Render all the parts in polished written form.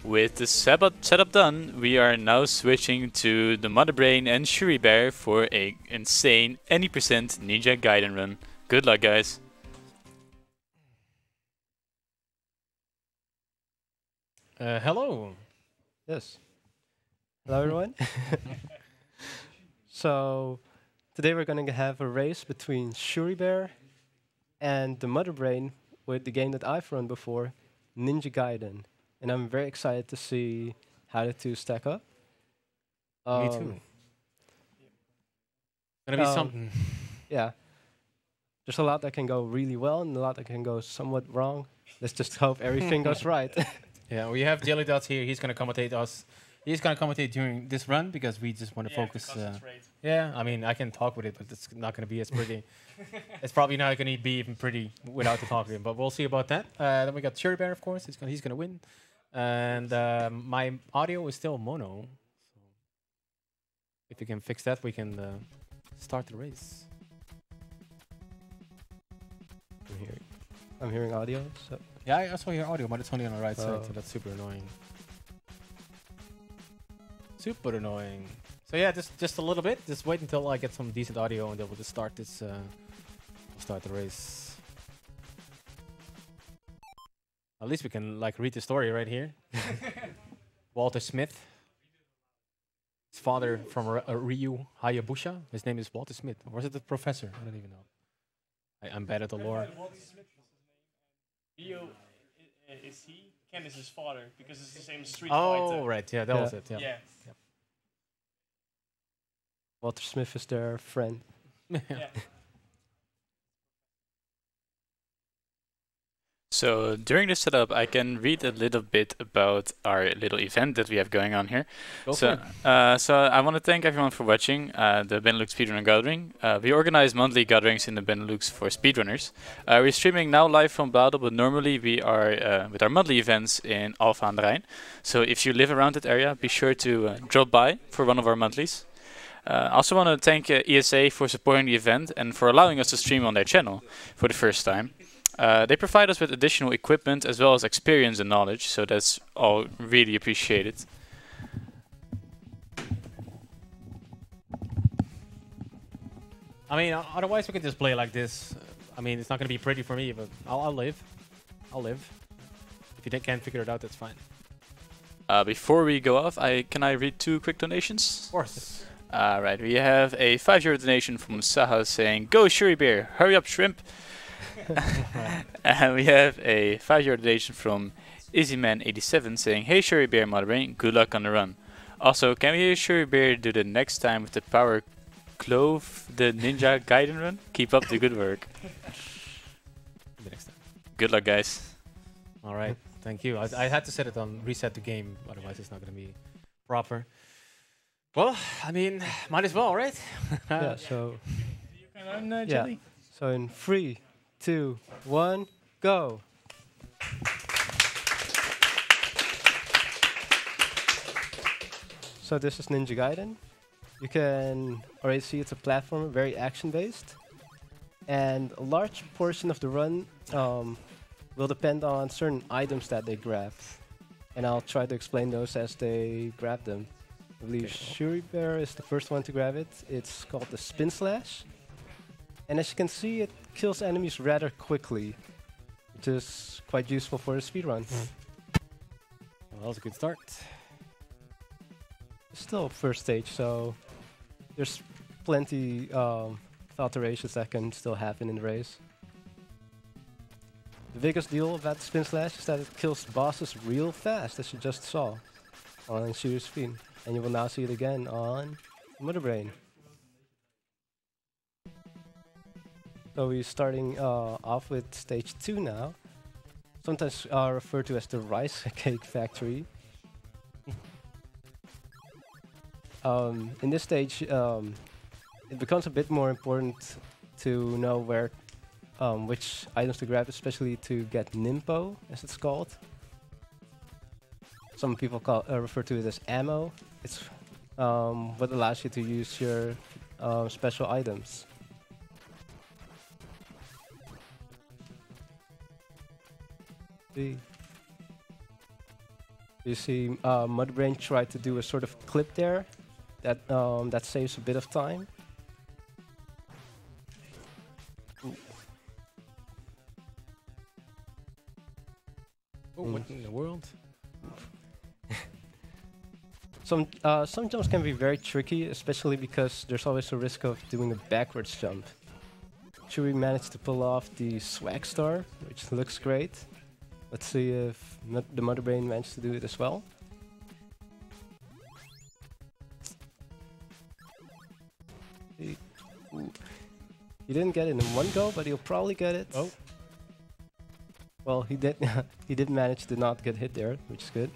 With the setup done, we are now switching to the Mother Brain and ShuriBear for a insane any percent Ninja Gaiden run. Good luck, guys. Hello. Yes. Hello, everyone. So today we're going to have a race between ShuriBear and the Mother Brain with the game that I've run before, Ninja Gaiden. And I'm very excited to see how the two stack up. Me too. Gonna be something. Yeah. There's a lot that can go really well and a lot that can go somewhat wrong. Let's just hope everything goes right. Yeah, we have Jelly Dots here. He's gonna commentate us. He's gonna commentate during this run because we just want to focus. Yeah, I mean, I can talk with it, but it's not gonna be as pretty. It's probably not gonna be even pretty without the talking, but we'll see about that. Then we got ShuriBear, of course. He's gonna win. And my audio is still mono. So if you can fix that, we can start the race. I'm hearing audio. So Yeah, I also hear audio, but it's only on the right side, so that's super annoying. Super annoying. So yeah, just a little bit. Just wait until I get some decent audio, and then we'll just start this. We'll start the race. At least we can like read the story right here. Walter Smith. His father from Ryu Hayabusa. His name is Walter Smith. Or is it the professor? I don't even know. I'm bad at the lore. Walter Smith was his name. Ryu is he? Ken is his father because it's the same Street Fighter. Oh, right. Yeah, that was it. Yeah. Yeah. Yep. Walter Smith is their friend. Yeah. So during the setup, I can read a little bit about our little event that we have going on here. So I want to thank everyone for watching the Benelux Speedrunner Gathering. We organize monthly gatherings in the Benelux for speedrunners. We're streaming now live from Badel, but normally we are with our monthly events in Alphen aan den Rijn. So if you live around that area, be sure to drop by for one of our monthlies. I also want to thank ESA for supporting the event and for allowing us to stream on their channel for the first time. They provide us with additional equipment as well as experience and knowledge, so that's all really appreciated. I mean, otherwise we can just play like this. I mean, it's not going to be pretty for me, but I'll live. I'll live. If you can't figure it out, that's fine. Before we go off, can I read 2 quick donations? Of course. Right, we have a €5 donation from Saha saying, "Go ShuriBear, hurry up shrimp." And we have a €5 donation from EasyMan87 saying, "Hey ShuriBear Mother Brain, good luck on the run." Also, can we hear ShuriBear do the next time with the power clove the Ninja Gaiden run? Keep up the good work. The next time. Good luck, guys. All right, thank you. I had to set it on reset the game, otherwise it's not going to be proper. Well, I mean, might as well, right? Yeah. So. Yeah. So in 3, 2, 1, go. So this is Ninja Gaiden. You can already see it's a platformer, very action-based. And a large portion of the run will depend on certain items that they grab. And I'll try to explain those as they grab them. I believe ShuriBear is the first one to grab it. It's called the Spin Slash. And as you can see, it kills enemies rather quickly, which is quite useful for the speedrun. Well, that was a good start. Still first stage, so there's plenty of alterations that can still happen in the race. The biggest deal about the Spin Slash is that it kills bosses real fast, as you just saw on Shuri's screen. And you will now see it again on Mother Brain. So we're starting off with stage 2 now. Sometimes referred to as the rice cake factory. In this stage, it becomes a bit more important to know where, which items to grab, especially to get Nimpo, as it's called. Some people refer to it as ammo. It's what allows you to use your special items. You see Mudbrain tried to do a sort of clip there that saves a bit of time. Oh, what in the world? Some jumps can be very tricky, especially because there's always a risk of doing a backwards jump. Shuri managed to pull off the swag star, which looks great. Let's see if the Motherbrain managed to do it as well. He didn't get it in one go, but he'll probably get it. Oh. Well, he did. He did manage to not get hit there, which is good.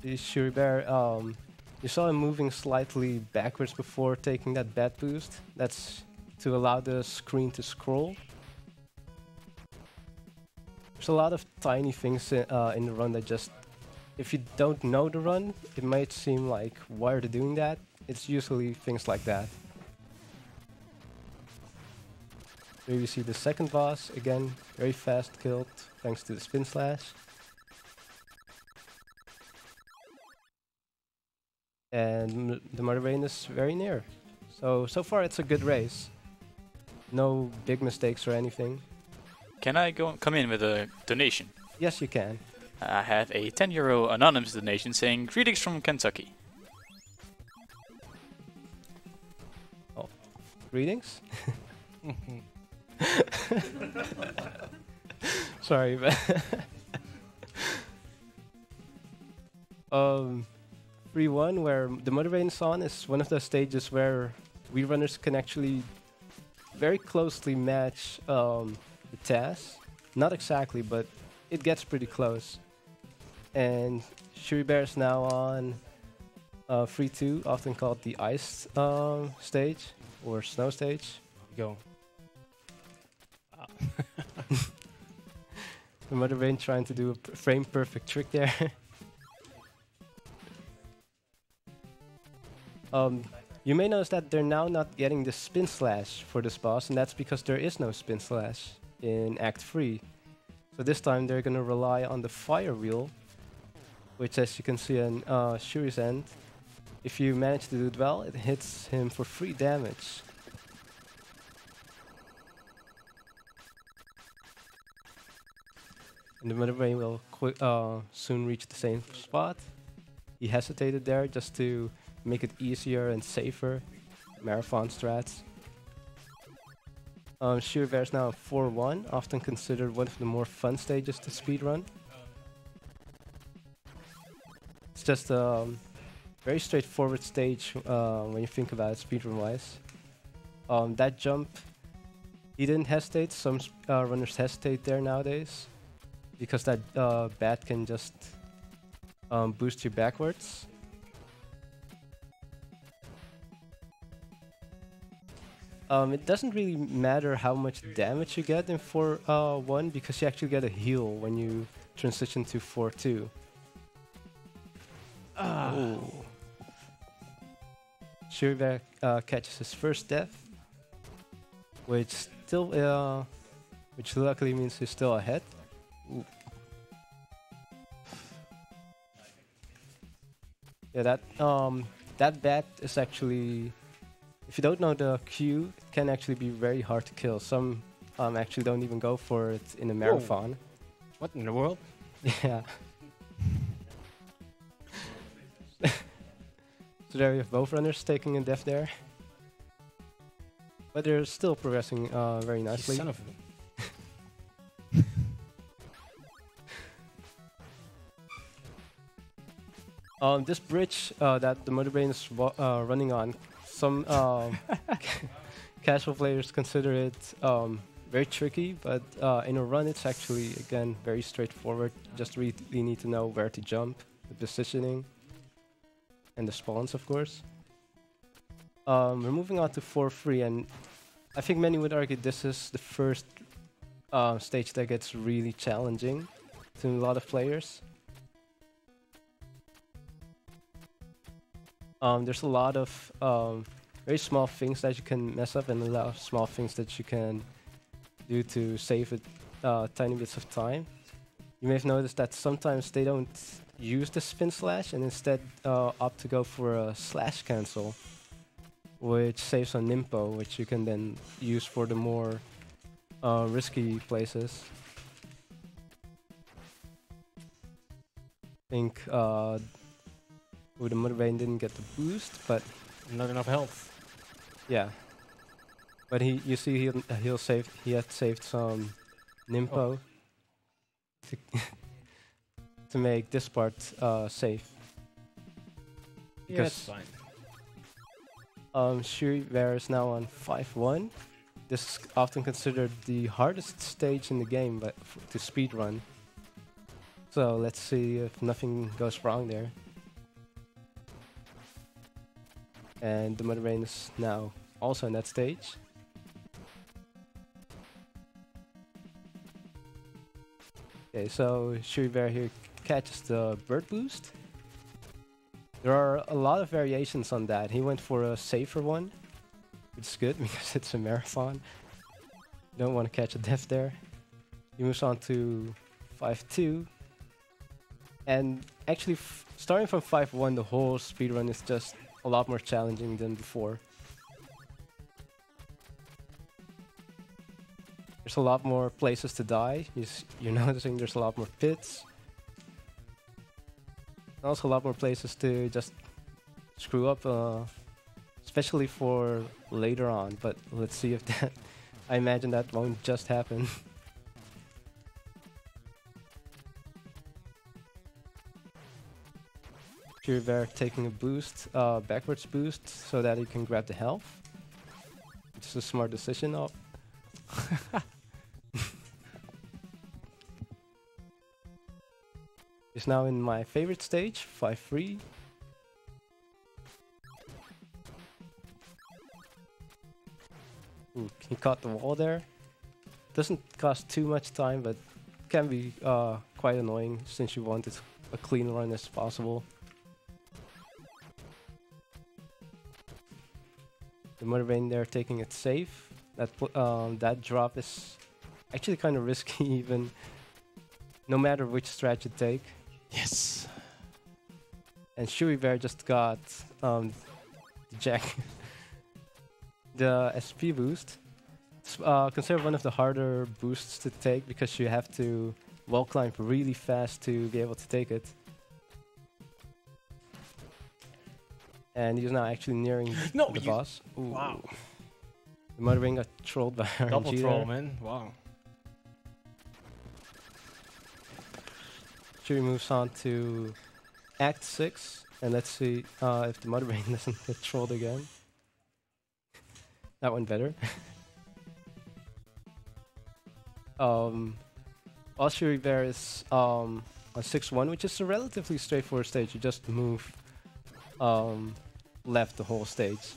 The ShuriBear, you saw him moving slightly backwards before taking that bat boost. That's to allow the screen to scroll. There's a lot of tiny things in the run that just, if you don't know the run, it might seem like, why are they doing that? It's usually things like that. Here you see the second boss, again, very fast killed thanks to the spin slash. And the Motherbrain is very near. So far it's a good race. No big mistakes or anything. Can I come in with a donation? Yes, you can. I have a €10 anonymous donation saying, "Greetings from Kentucky." Oh, greetings? Sorry, but 3-1, where the Motherbrain is on, is one of those stages where we runners can actually very closely match the task. Not exactly, but it gets pretty close. And ShuriBear is now on 3-2, often called the ice stage or snow stage. Go. The Motherbrain trying to do a frame perfect trick there. You may notice that they're now not getting the spin slash for this boss, and that's because there is no spin slash in Act 3. So this time they're gonna rely on the fire wheel, which, as you can see on Shuri's end, if you manage to do it well, it hits him for 3 damage. And the Motherbrain will soon reach the same spot. He hesitated there just to make it easier and safer. Marathon strats. ShuriBear is now 4-1, often considered one of the more fun stages to speedrun. It's just a very straightforward stage when you think about it speedrun-wise. That jump, he didn't hesitate. Some runners hesitate there nowadays, because that bat can just boost you backwards. It doesn't really matter how much damage you get in 4-1, because you actually get a heal when you transition to 4-2. ShuriBear catches his first death, which luckily means he's still ahead. Ooh. Yeah, that bat is actually, if you don't know the Q, it can actually be very hard to kill. Some actually don't even go for it in a marathon. What in the world? Yeah. So there you have both runners taking a death there. But they're still progressing very nicely. Son of a... this bridge that the Motherbrain is running on, some casual players consider it very tricky, but in a run it's actually, again, very straightforward. Just really need to know where to jump, the positioning, and the spawns, of course. We're moving on to 4-3, and I think many would argue this is the first stage that gets really challenging to a lot of players. There's a lot of very small things that you can mess up, and a lot of small things that you can do to save it tiny bits of time. You may have noticed that sometimes they don't use the spin slash and instead opt to go for a slash cancel, which saves on Nimpo, which you can then use for the more risky places. I think the Mother Brain didn't get the boost, but Not enough health. yeah. But you see, he had saved some Nimpo to make this part safe. Yeah, that's fine. ShuriBear is now on 5-1. This is often considered the hardest stage in the game, but to speedrun. So let's see if nothing goes wrong there. And the Mother Brain is now also on that stage. Okay, so ShuriBear here catches the bird boost. There are a lot of variations on that. He went for a safer one, which is good because it's a marathon. You don't want to catch a death there. He moves on to 5-2. And actually, starting from 5-1, the whole speedrun is just a lot more challenging than before. There's a lot more places to die. You're noticing there's a lot more pits. And also a lot more places to just screw up, especially for later on. But let's see if that... I imagine that won't just happen. ShuriBear taking a boost, backwards boost, so that he can grab the health. Which is a smart decision. Oh. He's now in my favorite stage, 5-3. Ooh, he caught the wall there. Doesn't cost too much time, but can be quite annoying since you want it a clean run as possible. The Mother Brain there taking it safe. That drop is actually kind of risky even, no matter which strat you take. Yes. And ShuriBear just got the SP boost. It's considered one of the harder boosts to take because you have to wall climb really fast to be able to take it. And he's now actually nearing the boss. Ooh. Wow. The Mother Brain got trolled by RNG. Double troll, there. man. Wow. Shuri moves on to Act 6. And let's see if the Mother Brain doesn't get trolled again. That went better. While ShuriBear is on 6-1, which is a relatively straightforward stage. You just move left the whole stage.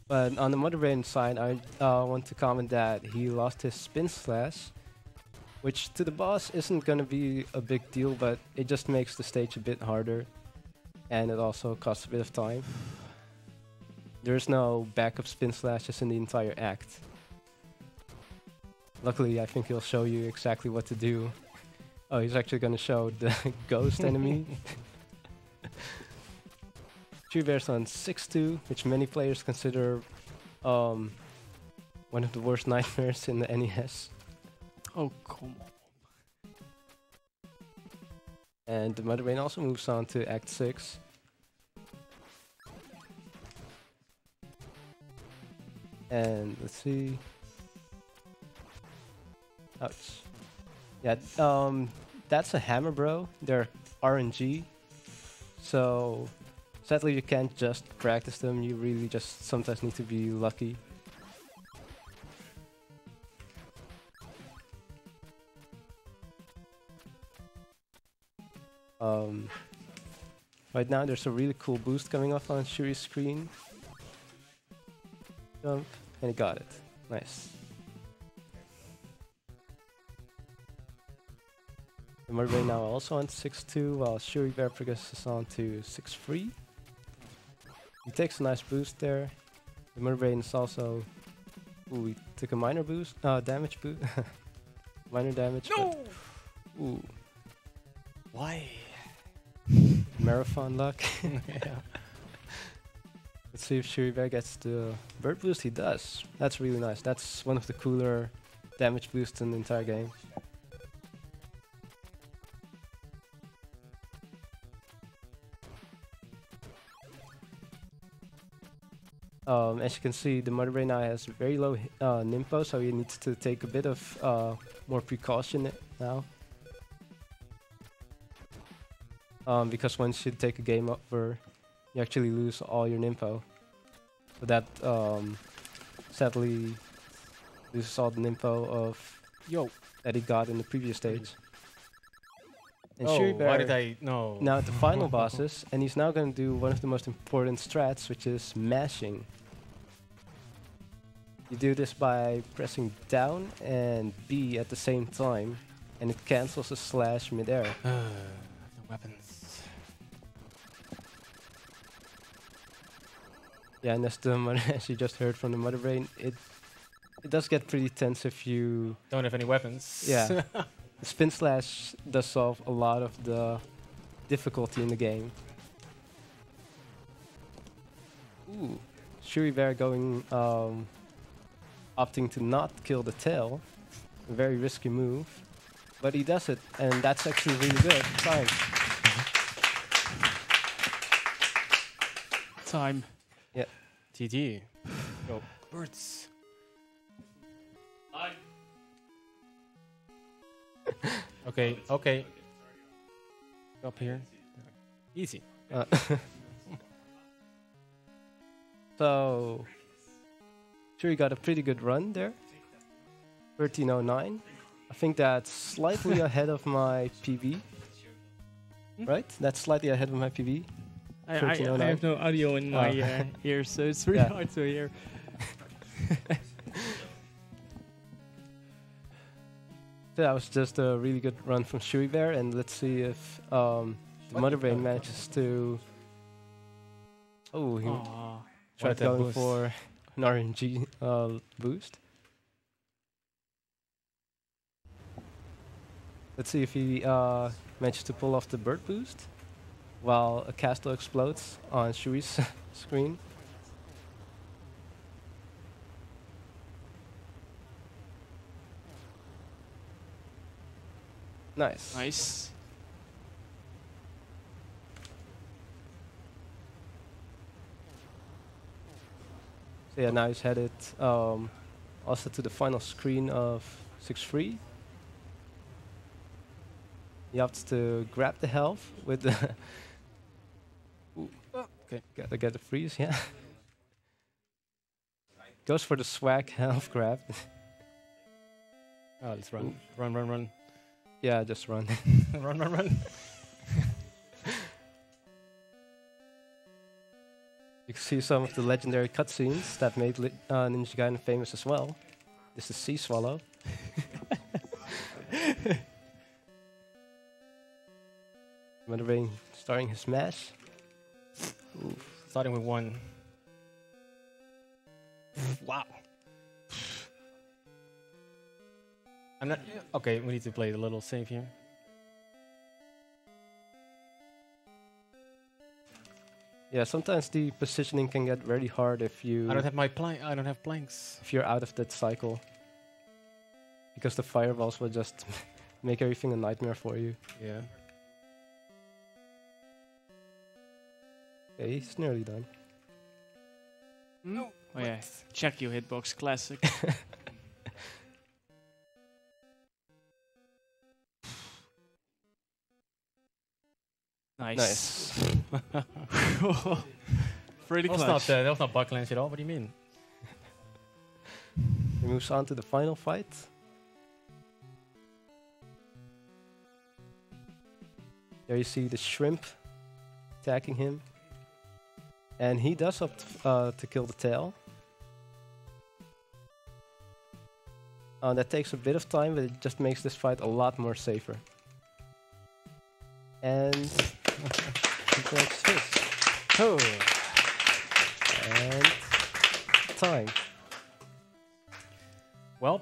But on the Mother Brain side, I want to comment that he lost his spin slash, which to the boss isn't gonna be a big deal, but it just makes the stage a bit harder, and it also costs a bit of time. There's no backup spin slashes in the entire act. Luckily, I think he'll show you exactly what to do. Oh, he's actually gonna show the ghost enemy. ShuriBear's on 6-2, which many players consider one of the worst nightmares in the NES. Oh, come on. And the Mother Brain also moves on to Act 6. And let's see. Ouch. Yeah, that's a hammer, bro. They're RNG. So sadly, you can't just practice them. You really just sometimes need to be lucky. Right now, there's a really cool boost coming off on Shuri's screen. Jump, and he got it. Nice. The Mother Brain now also on 6-2, while ShuriBear progresses on to 6-3. He takes a nice boost there. The Mother Brain is also... Ooh, he took a minor boost, damage boost. minor damage. No! Ooh, Why? marathon luck. Yeah. Let's see if ShuriBear gets the bird boost. He does. That's really nice. That's one of the cooler damage boosts in the entire game. As you can see, the Mother Brain now has very low Nimpo, so he needs to take a bit of more precaution now. Because once you take a game over, you actually lose all your Nimpo. So that sadly loses all the Nimpo of that he got in the previous stage. And ShuriBear why did I... No. now at the final bosses, and he's now going to do one of the most important strats, which is mashing. You do this by pressing down and B at the same time, and it cancels a slash midair. The weapons. Yeah, and as you just heard from the Mother Brain, it does get pretty tense if you Don't have any weapons. Yeah. The spin slash does solve a lot of the difficulty in the game. Ooh, ShuriBear going opting to not kill the tail. A very risky move, but he does it, and that's actually really good. Time. Time. Yeah. GG. Go birds. Okay, okay. Up here. Easy. So, Shuri got a pretty good run there. 1309. I think that's slightly ahead of my PB. Right? That's slightly ahead of my PB. I have no audio in my ears, so it's really hard to hear. So that was just a really good run from ShuriBear, and let's see if the Mother Brain manages to... Oh, he tried going boost. for an RNG boost. Let's see if he manages to pull off the bird boost while a castle explodes on Shuri's screen. Nice. Nice. So yeah, now he's headed also to the final screen of 6-3. He opts to grab the health with the... Okay. Gotta get the freeze, yeah. Goes for the swag health grab. Oh, let's run. Run, run, run. Yeah, just run. Run, run, run. You can see some of the legendary cutscenes that made Ninja Gaiden famous as well. This is Sea Swallow. Mother Brain starting his smash. Oof. Starting with 1. Wow. I'm not... Okay, we need to play a little safe here. Yeah, sometimes the positioning can get very hard if you... I don't have my I don't have planks. If you're out of that cycle. Because the fireballs will just make everything a nightmare for you. Yeah. Okay, he's nearly done. No. Oh yeah, check your hitbox, classic. Nice. Pretty clutch. That was not buck lens at all. What do you mean? He moves on to the final fight. There you see the shrimp attacking him. And he does opt to kill the tail. That takes a bit of time, but it just makes this fight a lot more safer. And he breaks his. Oh. And time. Welp.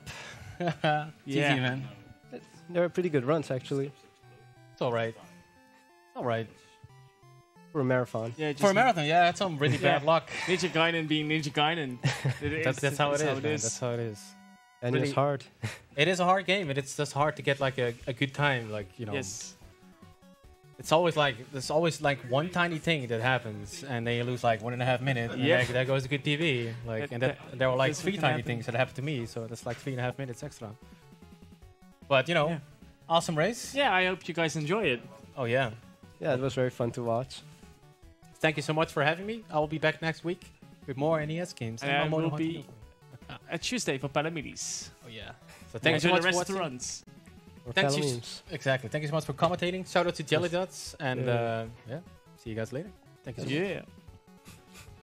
Yeah. GG, man. They were pretty good runs, actually, It's all right. All right. for a marathon. Yeah, For a marathon, yeah, that's some really bad luck. Ninja Gaiden being Ninja Gaiden. That's how it is, man. That's how it is. And Really- it's hard. It is a hard game, and it's just hard to get like a good time. Like, you know, Yes. it's always like there's always like one tiny thing that happens, and then you lose like 1.5 minutes. And Yeah. there goes a good TV. Like, and there were like That's what 3 can tiny happen. things that happened to me, so that's like 3.5 minutes extra. But you know, Yeah. awesome race. Yeah, I hope you guys enjoy it. Oh yeah. Yeah, it was very fun to watch. Thank you so much for having me. I will be back next week with more NES games. And I more will than be at Tuesday for Palamidis. Oh yeah. So thank you so Enjoy much the for rest of the watching. runs. Or Thanks fellow you memes. Exactly. Thank you so much for commentating. Shout out to Jelly Dots, and Yeah. yeah, see you guys later. Thank you so much. Yeah.